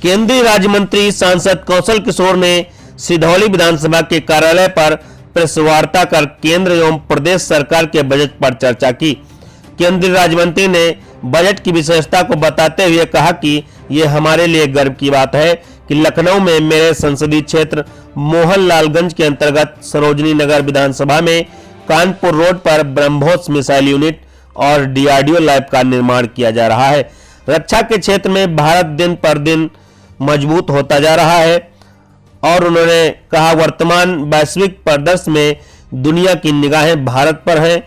केंद्रीय राज्य मंत्री सांसद कौशल किशोर ने सिधौली विधानसभा के कार्यालय पर प्रेस वार्ता कर केंद्र एवं प्रदेश सरकार के बजट पर चर्चा की। केंद्रीय राज्य मंत्री ने बजट की विशेषता को बताते हुए कहा कि ये हमारे लिए गर्व की बात है कि लखनऊ में मेरे संसदीय क्षेत्र मोहनलालगंज के अंतर्गत सरोजनी नगर विधानसभा में कानपुर रोड पर ब्रह्मोस मिसाइल यूनिट और डीआरडीओ लैब का निर्माण किया जा रहा है। रक्षा के क्षेत्र में भारत दिन पर दिन मजबूत होता जा रहा है और उन्होंने कहा विद्यमान वैश्विक परिदृश्य में दुनिया की निगाहें भारत पर हैं।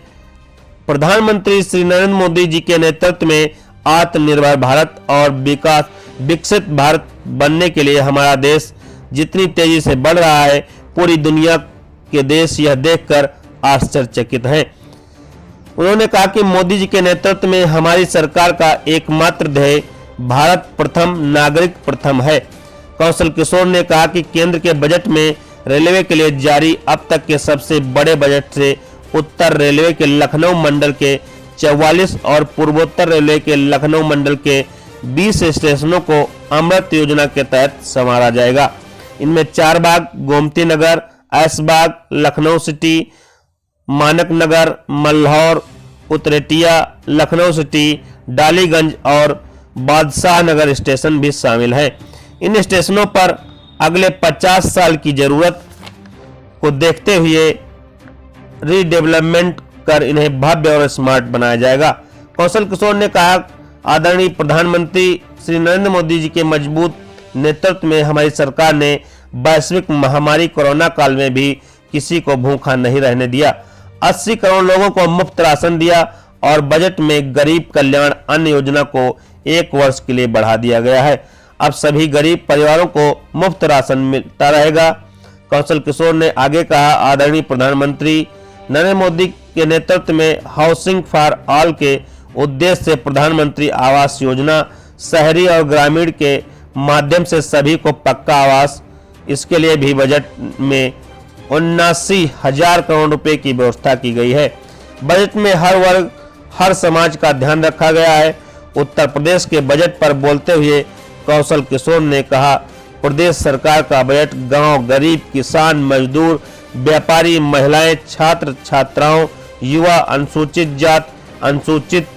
प्रधानमंत्री श्री नरेंद्र मोदी जी के नेतृत्व में आत्मनिर्भर भारत और विकसित भारत बनने के लिए हमारा देश जितनी तेजी से बढ़ रहा है, पूरी दुनिया के देश यह देखकर आश्चर्यचकित हैं। उन्होंने कहा कि मोदी जी के नेतृत्व में हमारी सरकार का एकमात्र ध्येय भारत प्रथम नागरिक प्रथम है। कौशल किशोर ने कहा कि केंद्र के बजट में रेलवे के लिए जारी अब तक के सबसे बड़े बजट से उत्तर रेलवे के लखनऊ मंडल के 44 और पूर्वोत्तर रेलवे के लखनऊ मंडल के 20 स्टेशनों को अमृत योजना के तहत संवारा जाएगा। इनमें चारबाग, गोमती नगर, ऐशबाग, लखनऊ सिटी, मानक नगर, मल्हौर, उतरेटिया, लखनऊ सिटी, डालीगंज और बादशाह नगर स्टेशन भी शामिल हैं। इन स्टेशनों पर अगले 50 साल की जरूरत को देखते हुए रीडेवलपमेंट कर इन्हें भव्य और स्मार्ट बनाया जाएगा। कौशल किशोर ने कहा आदरणीय प्रधानमंत्री श्री नरेंद्र मोदी जी के मजबूत नेतृत्व में हमारी सरकार ने वैश्विक महामारी कोरोना काल में भी किसी को भूखा नहीं रहने दिया। 80 करोड़ लोगों को मुफ्त राशन दिया और बजट में गरीब कल्याण अन्न योजना को 1 वर्ष के लिए बढ़ा दिया गया है। अब सभी गरीब परिवारों को मुफ्त राशन मिलता रहेगा। कौशल किशोर ने आगे कहा आदरणीय प्रधानमंत्री नरेंद्र मोदी के नेतृत्व में हाउसिंग फॉर ऑल के उद्देश्य से प्रधानमंत्री आवास योजना शहरी और ग्रामीण के माध्यम से सभी को पक्का आवास, इसके लिए भी बजट में 79,000 करोड़ रुपए की व्यवस्था की गई है। बजट में हर वर्ग हर समाज का ध्यान रखा गया है। उत्तर प्रदेश के बजट पर बोलते हुए कौशल किशोर ने कहा प्रदेश सरकार का बजट गांव, गरीब, किसान, मजदूर, व्यापारी, महिलाएं, छात्र छात्राओं, युवा, अनुसूचित जात, अनुसूचित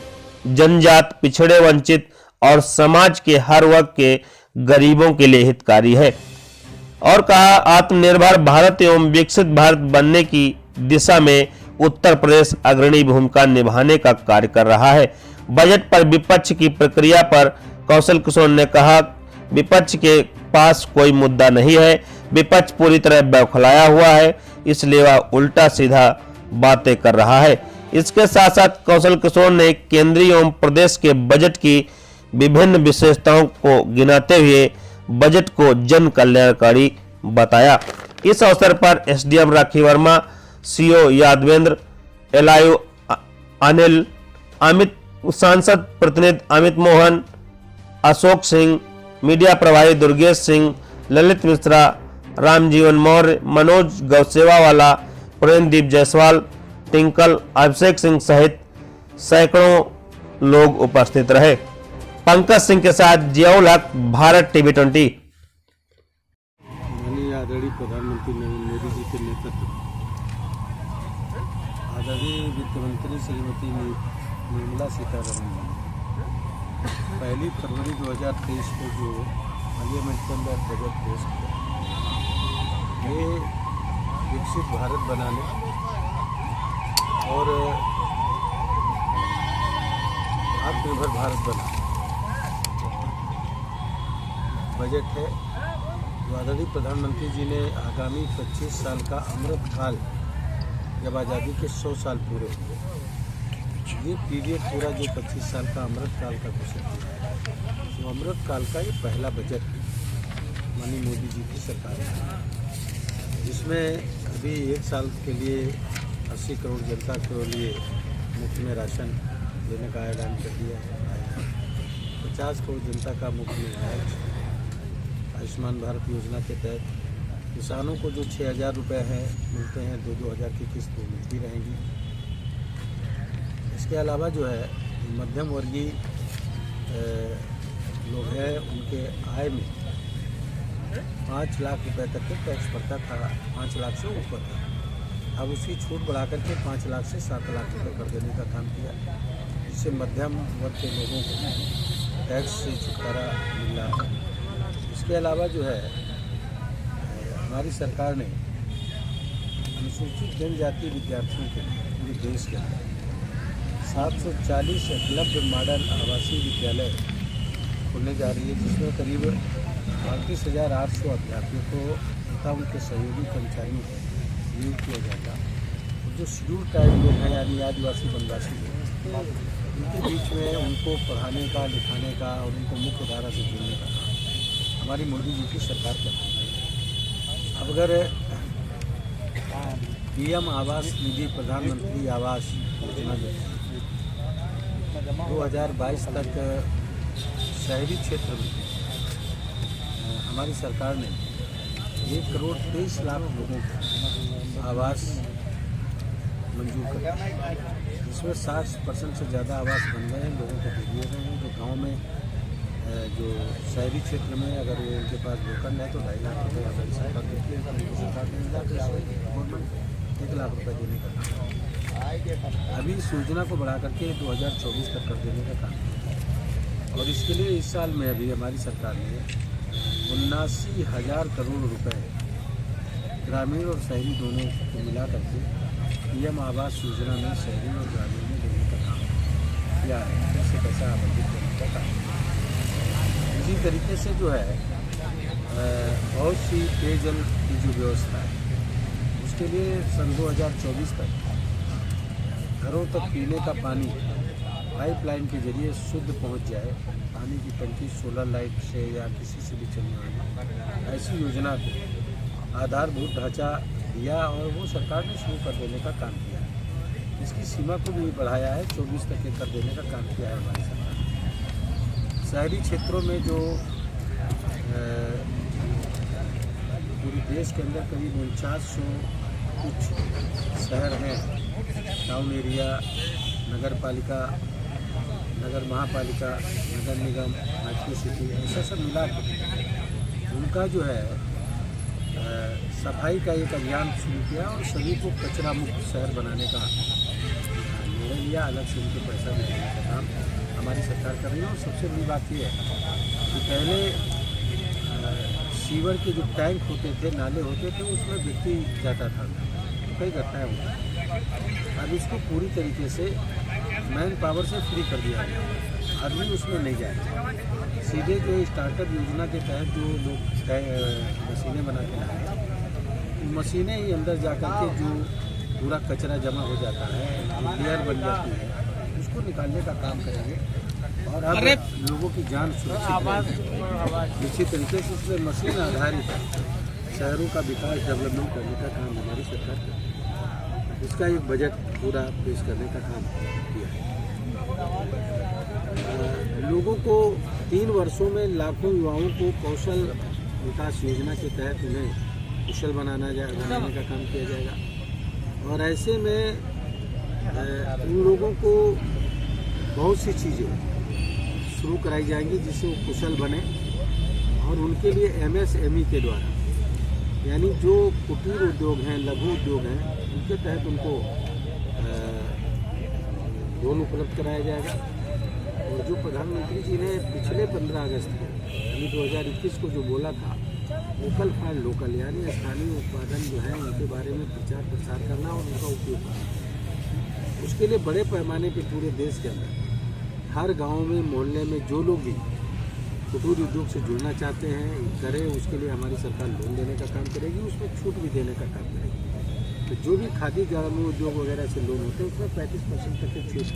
जनजात, पिछड़े वंचित और समाज के हर वर्ग के गरीबों के लिए हितकारी है और कहा आत्मनिर्भर भारत एवं विकसित भारत बनने की दिशा में उत्तर प्रदेश अग्रणी भूमिका निभाने का कार्य कर रहा है। बजट पर विपक्ष की प्रक्रिया पर कौशल किशोर ने कहा विपक्ष के पास कोई मुद्दा नहीं है, विपक्ष पूरी तरह बौखलाया हुआ है, इसलिए वह उल्टा सीधा बातें कर रहा है। इसके साथ साथ कौशल किशोर ने केंद्रीय एवं प्रदेश के बजट की विभिन्न विशेषताओं को गिनाते हुए बजट को जन कल्याणकारी बताया। इस अवसर पर एसडीएम राखी वर्मा, सीओ यादवेंद्र, एलआईओ अनिल, अमित, सांसद प्रतिनिधि अमित मोहन, अशोक सिंह, मीडिया प्रभारी दुर्गेश सिंह, ललित मिश्रा, रामजीवन मौर्य, मनोज गौसेवावाला, प्रेमदीप जायसवाल, टिंकल, अभिषेक सिंह सहित सैकड़ों लोग उपस्थित रहे। पंकज सिंह के साथ जियाउल हक, भारत टीवी 20। आदरणीय प्रधानमंत्री नरेंद्र मोदी जी के नेतृत्व आदरणीय वित्त मंत्री श्रीमती निर्मला सीतारमण ने 1 फरवरी 2023 को जो पार्लियामेंट के अंदर बजट पेश किया, ये विकसित भारत बनाने और आत्मनिर्भर भारत बनाने बजट है जो आदरणीय प्रधानमंत्री जी ने आगामी 25 साल का अमृत काल, जब आज़ादी के 100 साल पूरे हुए, ये पीरियड पूरा जो 25 साल का अमृत काल का घोषित किया है, तो अमृत काल का ये पहला बजट माननीय मोदी जी की सरकार है, जिसमें अभी 1 साल के लिए 80 करोड़ जनता के लिए मुफ्त में राशन देने का ऐलान कर दिया है। 50 करोड़ जनता का मुफ्त में इलाज, आयुष्मान भारत योजना के तहत किसानों को जो 6,000 रुपये हैं मिलते हैं, 2-2 हज़ार की किस्त मिलती रहेंगी। इसके अलावा जो है मध्यम वर्गीय लोग हैं, उनके आय में 5 लाख रुपए तक के टैक्स पड़ता था, 5 लाख से ऊपर था। अब उसकी छूट बढ़ा करके 5 लाख से 7 लाख रुपए कर देने का काम किया, जिससे मध्यम वर्ग के लोगों को टैक्स से छुटकारा मिल रहा है। इसके अलावा जो है हमारी सरकार ने अनुसूचित जनजाति विद्यार्थियों के लिए पूरे देश के अंदर 740 एकलव्य मॉडल आवासीय विद्यालय खोलने जा रही है, जिसमें करीब 38,800 अध्यापकों को तथा उनके सहयोगी कर्मचारियों को नियुक्त किया जाएगा। जो शेड्यूल ट्राइब लोग हैं यानी आदिवासी वनवासी लोग, उनके बीच में उनको पढ़ाने का, लिखाने का और उनको मुख्य धारा से जोड़ने का काम हमारी मोदी जी की सरकार करती है। अब अगर पीएम आवास निधि प्रधानमंत्री आवास योजना जो 2022 तक शहरी क्षेत्र में हमारी सरकार ने 1 करोड़ 23 लाख लोगों को आवास मंजूर कर दिया, जिसमें 60% से ज़्यादा आवास बन गए हैं, लोगों को दे दिए गए हैं। जो गाँव में जो शहरी क्षेत्र में अगर वो उनके पास भूखंड है तो 2.5 लाख रुपये हमारी सरकार देती है, उनकी सरकार ने गवर्नमेंट 1 लाख रुपये देने का काम। अभी इस योजना को बढ़ा करके 2024 तक कर देने का काम किया, और इसके लिए इस साल में अभी हमारी सरकार ने 79,000 करोड़ रुपए ग्रामीण और शहरी दोनों को मिला करके पीएम आवास योजना में शहरी और ग्रामीण में देने का काम किया है, कैसे पैसा आवंटित करने का काम। इसी तरीके से जो है बहुत सी पेयजल की जो व्यवस्था है उसके लिए सन 2024 तक घरों तक पीने का पानी पाइपलाइन के जरिए शुद्ध पहुंच जाए, पानी की टंकी सोलर लाइट से या किसी से भी चलने वाली ऐसी योजना को आधारभूत ढांचा दिया और वो सरकार ने शुरू कर देने का काम किया है। इसकी सीमा को भी बढ़ाया है, 24 तक कर देने का काम किया है हमारी सरकार। शहरी क्षेत्रों में जो पूरे देश के अंदर करीब 4900 कुछ शहर हैं, टाउन एरिया, नगर पालिका, नगर महापालिका, नगर निगम, मेट्रो सिटी, ऐसा सब मिला के उनका जो है सफाई का एक अभियान शुरू किया और सभी को कचरा मुक्त शहर बनाने का निर्णय लिया। अलग से उनको पैसा भी देने का काम हमारी सरकार कर रही है। और सबसे बड़ी बात यह है कि पहले सीवर के जो टैंक होते थे, नाले होते थे, उसमें व्यक्ति जाता था, कई घटनाएँ होती। अब इसको पूरी तरीके से मैन पावर से फ्री कर दिया गया, आदमी उसमें नहीं जाए, सीधे जो स्टार्टअप योजना के तहत जो लोग मशीनें बना के लाए, मशीनें ही अंदर जा कर के जो पूरा कचरा जमा हो जाता है, जो लेयर बन जाती है, उसको निकालने का काम करेंगे और अब लोगों की जान सुरक्षित रहेगी। इसी तरीके से उसमें मशीन आधारित शहरों का विकास डेवलपमेंट करने का काम हमारी सरकार करती है। इसका एक बजट पूरा पेश करने का काम किया है। लोगों को 3 वर्षों में लाखों युवाओं को कौशल विकास योजना के तहत उन्हें कुशल बनाने का काम किया जाएगा। और ऐसे में उन लोगों को बहुत सी चीज़ें शुरू कराई जाएंगी जिससे वो कुशल बने, और उनके लिए MSME के द्वारा यानी जो कुटीर उद्योग हैं, लघु उद्योग हैं, उनके तहत उनको लोन उपलब्ध कराया जाएगा। और जो प्रधानमंत्री जी ने पिछले 15 अगस्त को यानी 2021 को जो बोला था, वोकल फॉर लोकल यानी स्थानीय उत्पादन जो है उनके बारे में प्रचार प्रसार करना और उनका उपयोग करना, उसके लिए बड़े पैमाने पर पूरे देश के अंदर हर गांव में, मोहल्ले में जो लोग भी कुटीर उद्योग से जुड़ना चाहते हैं करें, उसके लिए हमारी सरकार लोन देने का काम करेगी, उसमें छूट भी देने का काम करेगी। तो जो भी खादी ग्रामीण उद्योग वगैरह से लोन होते हैं उसमें 35% तक की छूट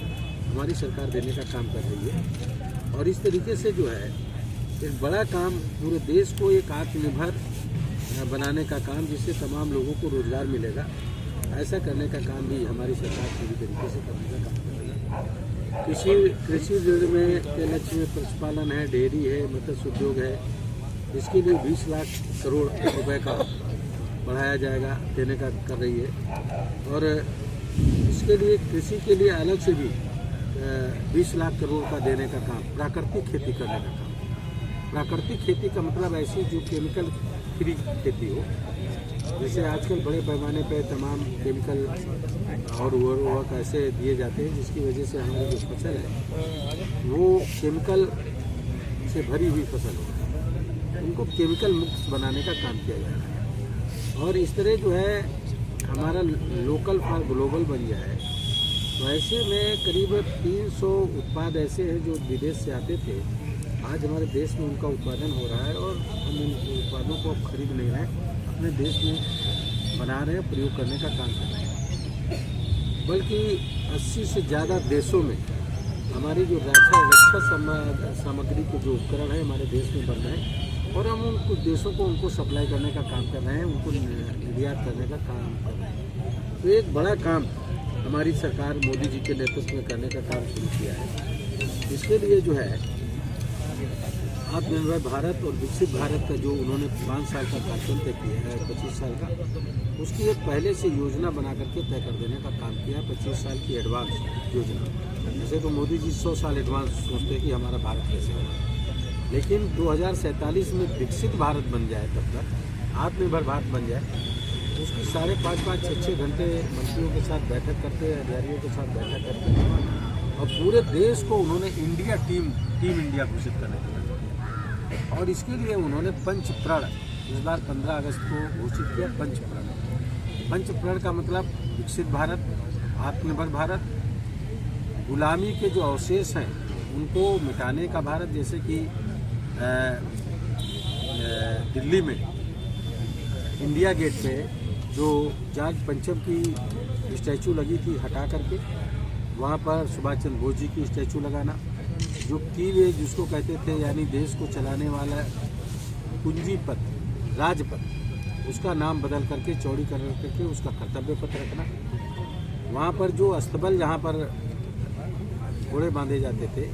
हमारी सरकार देने का काम कर रही है। और इस तरीके से जो है एक बड़ा काम पूरे देश को एक आत्मनिर्भर बनाने का काम, जिससे तमाम लोगों को रोजगार मिलेगा, ऐसा करने का काम भी हमारी सरकार पूरी तरीके से करने का काम कर रही है। कृषि ऋण में के लक्ष्य में पशुपालन है, डेयरी है, मत्स्य उद्योग है, इसके लिए 20 लाख करोड़ रुपए का बढ़ाया जाएगा, देने का कर रही है। और इसके लिए कृषि के लिए अलग से भी 20 लाख करोड़ का देने का काम, प्राकृतिक खेती करने का काम, प्राकृतिक खेती का मतलब ऐसी जो केमिकल फ्री खेती हो, जैसे आजकल बड़े पैमाने पे तमाम केमिकल और उर्वरक ऐसे दिए जाते हैं जिसकी वजह से हमारी जो फसल है वो केमिकल से भरी हुई फसल है, उनको केमिकल मुक्त बनाने का काम किया जा रहा है। और इस तरह जो है हमारा लोकल फॉर ग्लोबल बन जाए, तो ऐसे में करीब 300 उत्पाद ऐसे हैं जो विदेश से आते थे, आज हमारे देश में उनका उत्पादन हो रहा है और हम उन उत्पादों को अब खरीद नहीं रहे हैं, अपने देश में बना रहे हैं, प्रयोग करने का काम कर रहे हैं। बल्कि 80 से ज़्यादा देशों में हमारी जो रक्षा सामग्री के जो उपकरण है हमारे देश में बन रहे हैं और हम उन कुछ देशों को उनको सप्लाई करने का काम कर रहे हैं, उनको निर्यात करने का काम कर रहे हैं। तो एक बड़ा काम हमारी सरकार मोदी जी के नेतृत्व में करने का काम शुरू किया है। इसके लिए जो है आत्मनिर्भर भारत और विकसित भारत का जो उन्होंने 5 साल का कार्यक्रम तय किया है, 25 साल का, उसकी एक पहले से योजना बना करके तय कर देने का काम किया है। 25 साल की एडवांस योजना। जैसे तो मोदी जी 100 साल एडवांस सोचते हैं कि हमारा भारत कैसे होगा, लेकिन 2047 में विकसित भारत बन जाए, तब तक आत्मनिर्भर भारत बन जाए, उसकी 5.5 6 घंटे मंत्रियों के साथ बैठक करते, अधिकारियों के साथ बैठक करते और पूरे देश को उन्होंने इंडिया टीम इंडिया घोषित करने का। और इसके लिए उन्होंने पंचप्रण इस बार 15 अगस्त को घोषित किया। पंचप्रण का मतलब विकसित भारत, आत्मनिर्भर भारत, गुलामी के जो अवशेष हैं उनको मिटाने का भारत, जैसे कि दिल्ली में इंडिया गेट पे जो जॉर्ज पंचम की स्टैचू लगी थी हटा करके वहाँ पर सुभाष चंद्र बोस जी की स्टैचू लगाना, जो की वे जिसको कहते थे यानी देश को चलाने वाला पूंजीपत राजपथ, उसका नाम बदल करके चौड़ी करके उसका कर्तव्य पथ रखना। वहाँ पर जो अस्तबल जहाँ पर घोड़े बांधे जाते थे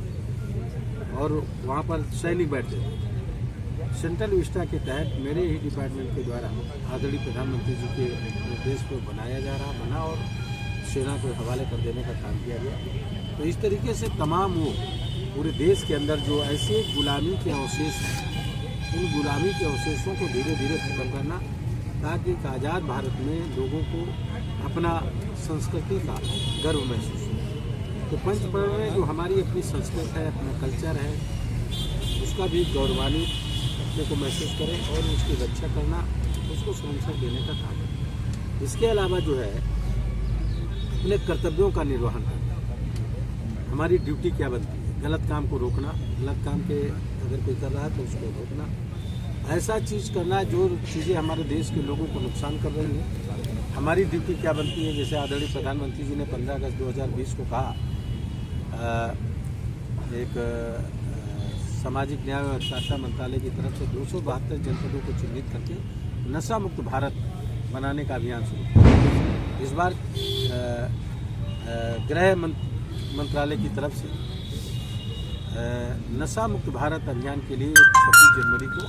और वहाँ पर सैनिक बैठते थे, सेंट्रल विस्टा के तहत मेरे ही डिपार्टमेंट के द्वारा आदरणीय प्रधानमंत्री जी के निर्देश पर बनाया जा रहा बना और सेना को हवाले कर देने का काम किया गया। तो इस तरीके से तमाम वो पूरे देश के अंदर जो ऐसे गुलामी के अवशेष हैं, उन गुलामी के अवशेषों को धीरे धीरे खत्म करना, ताकि एक आज़ाद भारत में लोगों को अपना संस्कृति का गर्व महसूस हो। तो पंचपर्व में जो हमारी अपनी संस्कृति है, अपना कल्चर है, उसका भी गौरवान्वित अपने को महसूस करें और उसकी रक्षा करना, उसको संरक्षण देने का काम है। इसके अलावा जो है अपने कर्तव्यों का निर्वहन करना, हमारी ड्यूटी क्या बनती है, गलत काम को रोकना, गलत काम के अगर कोई कर रहा है तो उसको रोकना, ऐसा चीज़ करना जो चीज़ें हमारे देश के लोगों को नुकसान कर रही हैं। हमारी ड्यूटी क्या बनती है, जैसे आदरणीय प्रधानमंत्री जी ने 15 अगस्त 2020 को कहा, एक सामाजिक न्याय और अधिकारिता मंत्रालय की तरफ से 272 जनपदों को चिन्हित करके नशा मुक्त भारत बनाने का अभियान शुरू किया। इस बार गृह मंत्रालय की तरफ से नशा मुक्त भारत अभियान के लिए 26 जनवरी को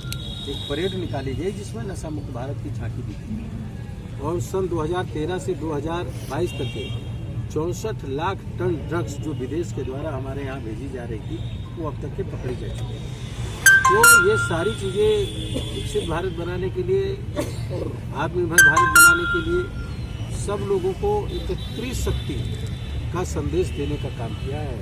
एक परेड निकाली गई जिसमें नशा मुक्त भारत की झांकी दी गई और सन 2013 से 2022 तक के 64 लाख टन ड्रग्स जो विदेश के द्वारा हमारे यहाँ भेजी जा रही थी वो अब तक के पकड़ी जा चुकी है। तो ये सारी चीज़ें विकसित भारत बनाने के लिए और आत्मनिर्भर भारत बनाने के लिए सब लोगों को एक त्रिशक्ति का संदेश देने का काम किया है।